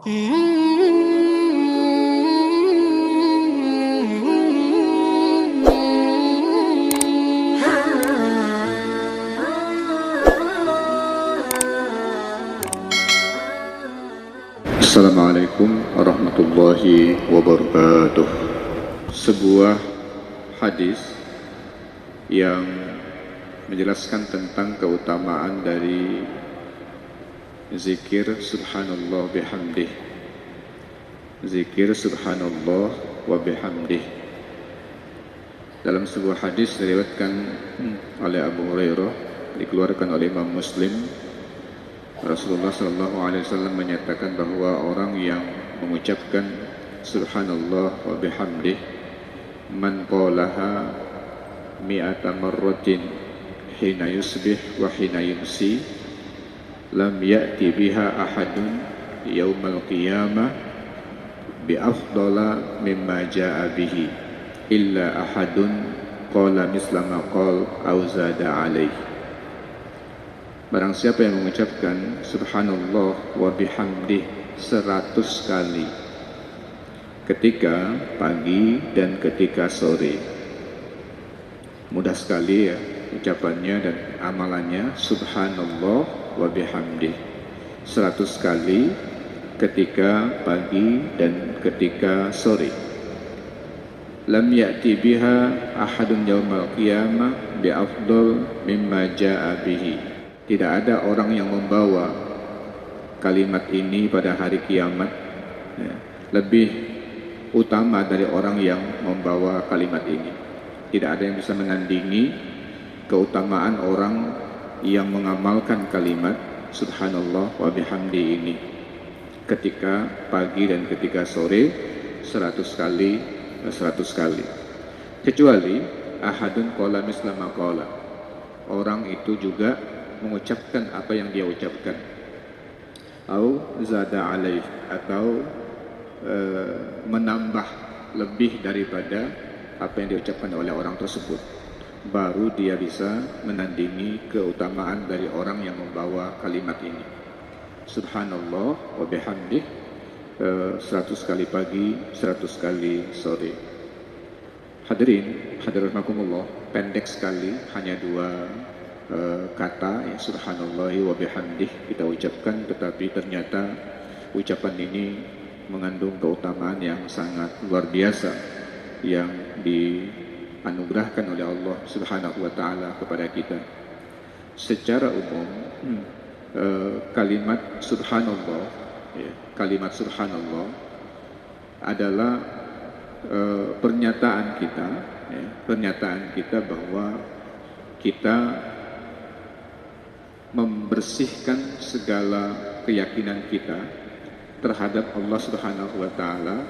Assalamualaikum warahmatullahi wabarakatuh. Sebuah hadis yang menjelaskan tentang keutamaan dari zikir subhanallah bihamdih. Zikir subhanallah wa bihamdih. Dalam sebuah hadis diriwayatkan oleh Abu Hurairah, dikeluarkan oleh Imam Muslim, Rasulullah SAW menyatakan bahwa orang yang mengucapkan subhanallah wa bihamdih man qalaha mi'ata marratin hina yusbih wa hina yumsi lam ya'ti biha ahadun yawmal qiyamah bi afdala mimma ja'a bihi illa ahadun qala misla ma qala aw zada alaihi. Barang siapa yang mengucapkan subhanallah wa bihamdih 100 kali ketika pagi dan ketika sore. Mudah sekali ya ucapannya dan amalannya, subhanallah wa bihamdih 100 kali ketika pagi dan ketika sore. Lam ya'ti biha ahadun yawmal qiyamah bi afdal mimma ja'a bihi. Tidak ada orang yang membawa kalimat ini pada hari kiamat lebih utama dari orang yang membawa kalimat ini. Tidak ada yang bisa menandingi keutamaan orang yang mengamalkan kalimat subhanallah wa bihamdi ini ketika pagi dan ketika sore 100 kali. Kecuali ahadun qala misla ma qala. Orang itu juga mengucapkan apa yang dia ucapkan, atau zada alaih, atau menambah lebih daripada apa yang diucapkan oleh orang tersebut, baru dia bisa menandingi keutamaan dari orang yang membawa kalimat ini subhanallah wa bihamdih 100 kali pagi, 100 kali sore. Hadirin rahimakumullah, pendek sekali, hanya 2 kata ya, subhanallahi wa bihamdih kita ucapkan, tetapi ternyata ucapan ini mengandung keutamaan yang sangat luar biasa yang dianugerahkan oleh Allah Subhanahu wa taala kepada kita. Secara umum kalimat subhanallah adalah pernyataan kita bahwa kita membersihkan segala keyakinan kita terhadap Allah Subhanahu wa taala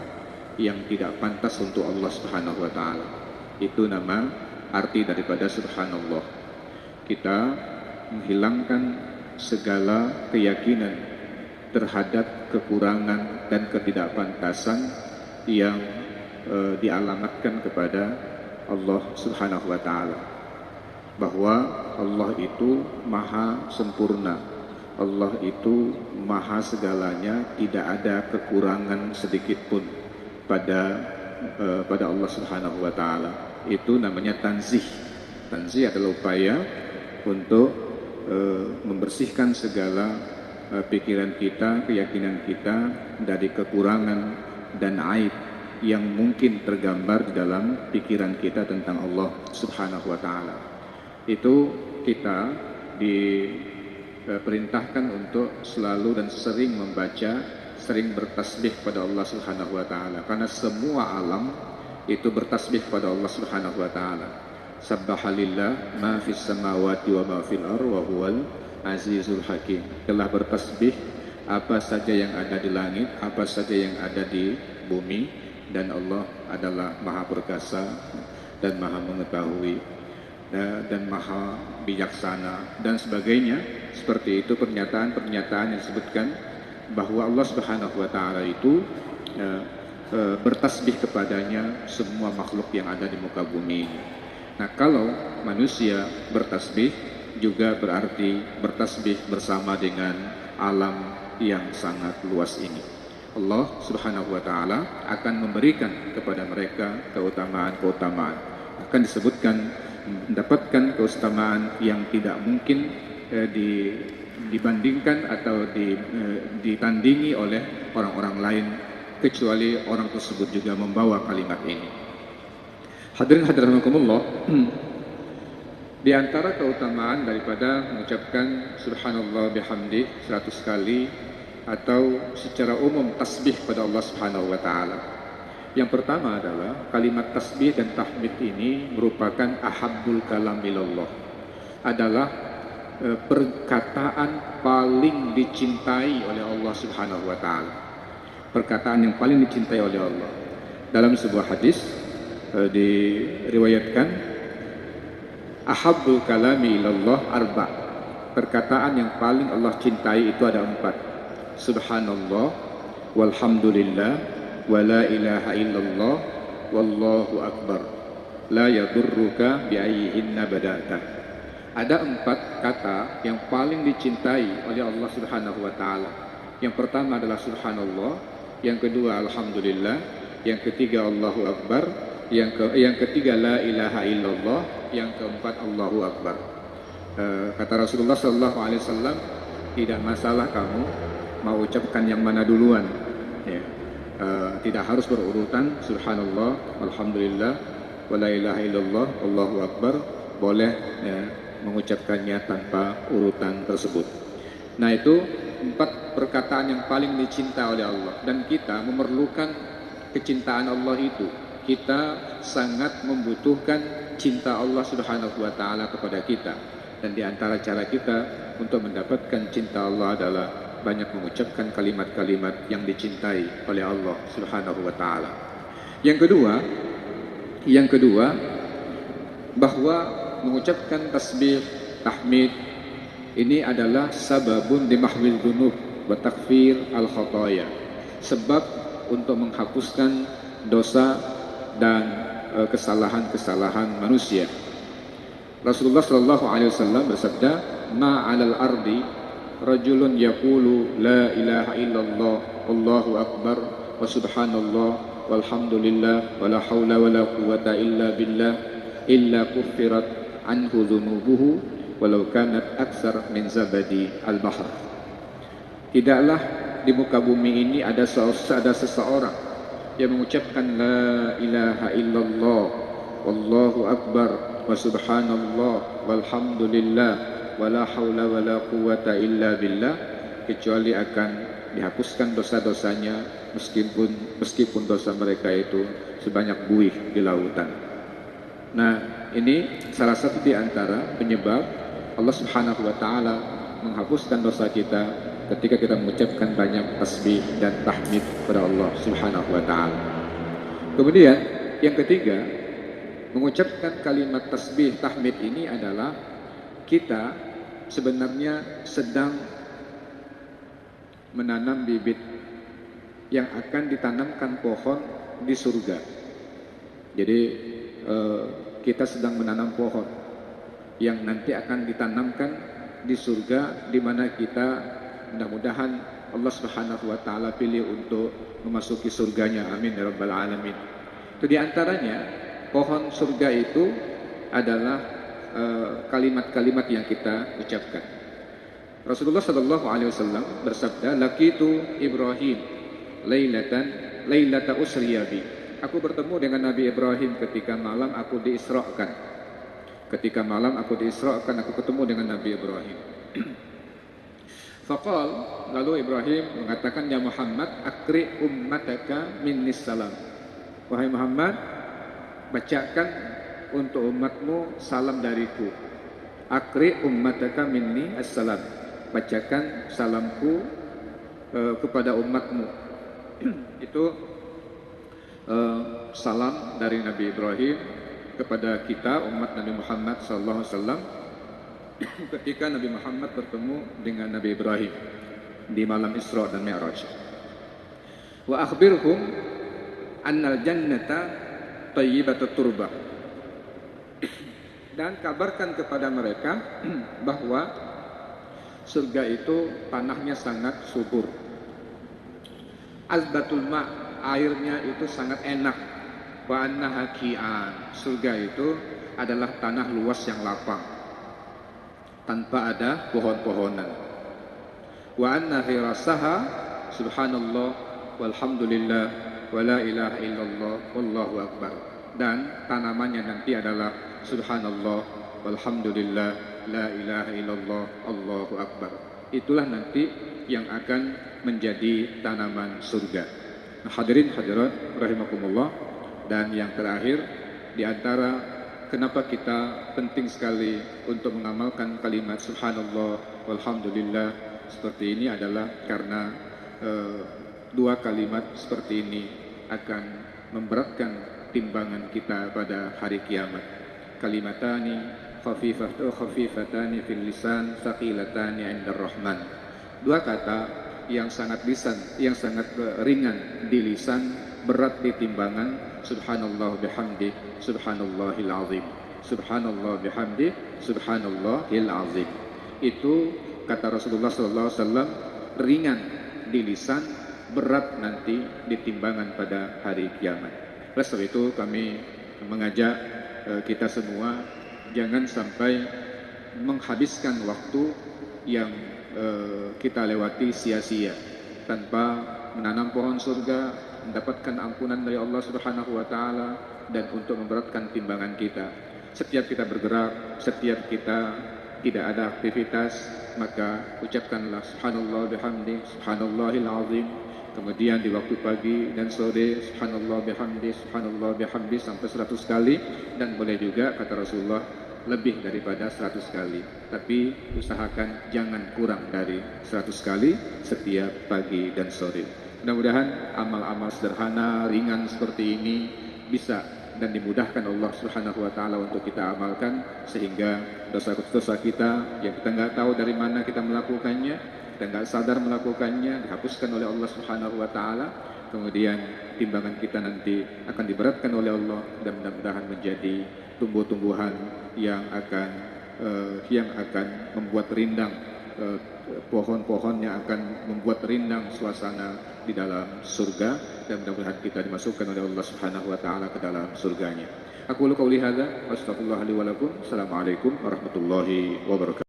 yang tidak pantas untuk Allah Subhanahu wa taala. Itu nama arti daripada subhanallah. Kita menghilangkan segala keyakinan terhadap kekurangan dan ketidakpantasan yang dialamatkan kepada Allah Subhanahu wa taala. Bahwa Allah itu maha sempurna, Allah itu maha segalanya, tidak ada kekurangan sedikit pun pada Allah Subhanahu wa taala. Itu namanya tanzih. Tanzih adalah upaya untuk membersihkan segala pikiran kita, keyakinan kita dari kekurangan dan aib yang mungkin tergambar di dalam pikiran kita tentang Allah Subhanahu wa taala. Itu kita diperintahkan untuk selalu dan sering membaca, sering bertasbih pada Allah Subhanahu wa taala, karena semua alam itu bertasbih pada Allah Subhanahu wa taala. Subhanallah ma fis samawati wa ma fil ardi wa huwal azizul hakim. Telah bertasbih apa saja yang ada di langit, apa saja yang ada di bumi, dan Allah adalah maha perkasa dan maha mengetahui dan maha bijaksana dan sebagainya. Seperti itu pernyataan yang disebutkan bahwa Allah Subhanahu wa taala itu bertasbih kepadanya semua makhluk yang ada di muka bumi ini. Nah, kalau manusia bertasbih juga berarti bertasbih bersama dengan alam yang sangat luas ini. Allah Subhanahu wa taala akan memberikan kepada mereka keutamaan-keutamaan. Akan disebutkan mendapatkan keutamaan yang tidak mungkin dibandingkan atau ditandingi oleh orang-orang lain, kecuali orang tersebut juga membawa kalimat ini. Hadirin hadirat rahimakumullah, di antara keutamaan daripada mengucapkan subhanallah bihamdi 100 kali atau secara umum tasbih pada Allah Subhanahu wa taala. Yang pertama adalah kalimat tasbih dan tahmid ini merupakan ahabbul kalam ilallah. Adalah perkataan paling dicintai oleh Allah Subhanahu wa taala. Perkataan yang paling dicintai oleh Allah. Dalam sebuah hadis diriwayatkan ahabbul kalami ilallah arba. Perkataan yang paling Allah cintai itu ada 4. Subhanallah walhamdulillah wa la ilaha illallah wallahu akbar la yadurruka biayyihinna bada'ta. Ada 4 kata yang paling dicintai oleh Allah Subhanahu wa taala. Yang pertama adalah subhanallah, yang kedua alhamdulillah, yang ketiga Allahu akbar, yang ketiga la ilaha illallah, yang keempat Allahu akbar. Kata Rasulullah sallallahu alaihi wasallam, tidak masalah kamu mau ucapkan yang mana duluan, ya. Tidak harus berurutan, subhanallah, alhamdulillah, wa la ilaha illallah, Allahu akbar, boleh ya, mengucapkannya tanpa urutan tersebut. Nah, itu 4 perkataan yang paling dicinta oleh Allah, dan kita memerlukan kecintaan Allah itu. Kita sangat membutuhkan cinta Allah Subhanahu wa taala kepada kita, dan di antara cara kita untuk mendapatkan cinta Allah adalah banyak mengucapkan kalimat-kalimat yang dicintai oleh Allah Subhanahu wa taala. Yang kedua, bahwa mengucapkan tasbih, tahmid ini adalah sababun dimahwil dzunub wa takfir al khataya. Sebab untuk menghapuskan dosa dan kesalahan-kesalahan manusia. Rasulullah sallallahu alaihi wasallam bersabda, "Ma 'alal ardi rajulun yaqulu la ilaha illallah Allahu akbar wa subhanallah walhamdulillah wa la haula wa la quwwata illa billah illa kuffirat anhu dhunubuhu walau kanat aksar min zabadi al-bahr." Tidaklah di muka bumi ini ada seseorang yang mengucapkan la ilaha illallah wallahu akbar wa subhanallah walhamdulillah wala haula wala quwwata illa billah, kecuali akan dihapuskan dosa-dosanya meskipun dosa mereka itu sebanyak buih di lautan. Nah, ini salah satu di antara penyebab Allah Subhanahu wa taala menghapuskan dosa kita ketika kita mengucapkan banyak tasbih dan tahmid kepada Allah Subhanahu wa taala. Kemudian yang ketiga, mengucapkan kalimat tasbih tahmid ini adalah kita sebenarnya sedang menanam bibit yang akan ditanamkan pohon di surga. Jadi kita sedang menanam pohon yang nanti akan ditanamkan di surga, di mana kita mudah-mudahan Allah Subhanahu wa taala pilih untuk memasuki surganya. Amin ya rabbal alamin. Itu di antaranya pohon surga itu adalah kalimat-kalimat yang kita ucapkan. Rasulullah sallallahu alaihi wasallam bersabda, "Laqitu Ibrahim lailata usriya bi." Aku bertemu dengan Nabi Ibrahim ketika malam aku diisrakan. Ketika malam aku diisrakan, aku ketemu dengan Nabi Ibrahim. Faqal, lalu Ibrahim mengatakan, "Ya Muhammad, akri ummataka minnis salam." Wahai Muhammad, bacakan untuk umatmu salam dariku. Akri ummataka minni assalam. Bacakan salamku kepada umatmu. Itu salam dari Nabi Ibrahim kepada kita umat Nabi Muhammad sallallahu alaihi wasallam ketika Nabi Muhammad bertemu dengan Nabi Ibrahim di malam Isra dan Mi'raj. Wa akhbirhum annal jannata thayyibatut turbah. Dan kabarkan kepada mereka bahwa surga itu tanahnya sangat subur. Azbatul ma, airnya itu sangat enak. Wa annaha ki'an, surga itu adalah tanah luas yang lapang tanpa ada pohon-pohonan. Wa anna firasaha subhanallah walhamdulillah wa la ilaha illallah wallahu akbar. Dan tanamannya nanti adalah subhanallah walhamdulillah la ilaha illallah allahu akbar. Itulah nanti yang akan menjadi tanaman surga. Nah, hadirin hadirat rahimakumullah. Dan yang terakhir, di antara kenapa kita penting sekali untuk mengamalkan kalimat subhanallah walhamdulillah seperti ini adalah karena dua kalimat seperti ini akan memberatkan timbangan kita pada hari kiamat. Kalimatani khafifatani fil lisan thaqilatani 'inda rahman. Dua kata yang sangat ringan di lisan, berat di timbangan. Subhanallah bihamdi subhanallahil azim. Subhanallah bihamdi subhanallahil azim. Itu kata Rasulullah SAW, ringan di lisan, berat nanti di timbangan pada hari kiamat. Oleh sebab itu kami mengajak kita semua jangan sampai menghabiskan waktu yang kita lewati sia-sia tanpa menanam pohon surga, mendapatkan ampunan dari Allah Subhanahu wa taala, dan untuk memberatkan timbangan kita. Setiap kita bergerak, setiap kita tidak ada aktivitas, maka ucapkanlah subhanallah bihamdi subhanallahil azim. Kemudian di waktu pagi dan sore subhanallah bihamdi sampai 100 kali, dan boleh juga kata Rasulullah lebih daripada 100 kali. Tapi usahakan jangan kurang dari 100 kali setiap pagi dan sore. Mudah-mudahan amal-amal sederhana, ringan seperti ini bisa dan dimudahkan Allah Subhanahu wa taala untuk kita amalkan, sehingga dosa-dosa kita yang kita nggak tahu dari mana kita melakukannya, kita nggak sadar melakukannya, dihapuskan oleh Allah Subhanahu wa taala. Kemudian timbangan kita nanti akan diberatkan oleh Allah, dan mudah-mudahan menjadi tumbuh-tumbuhan yang akan membuat rindang, pohon-pohonnya akan membuat rindang suasana di dalam surga, dan mudah-mudahan kita dimasukkan oleh Allah Subhanahu wa taala ke dalam surganya. Aku qauli hadza wa astaghfirullah li wa lakum. Assalamualaikum warahmatullahi wabarakatuh.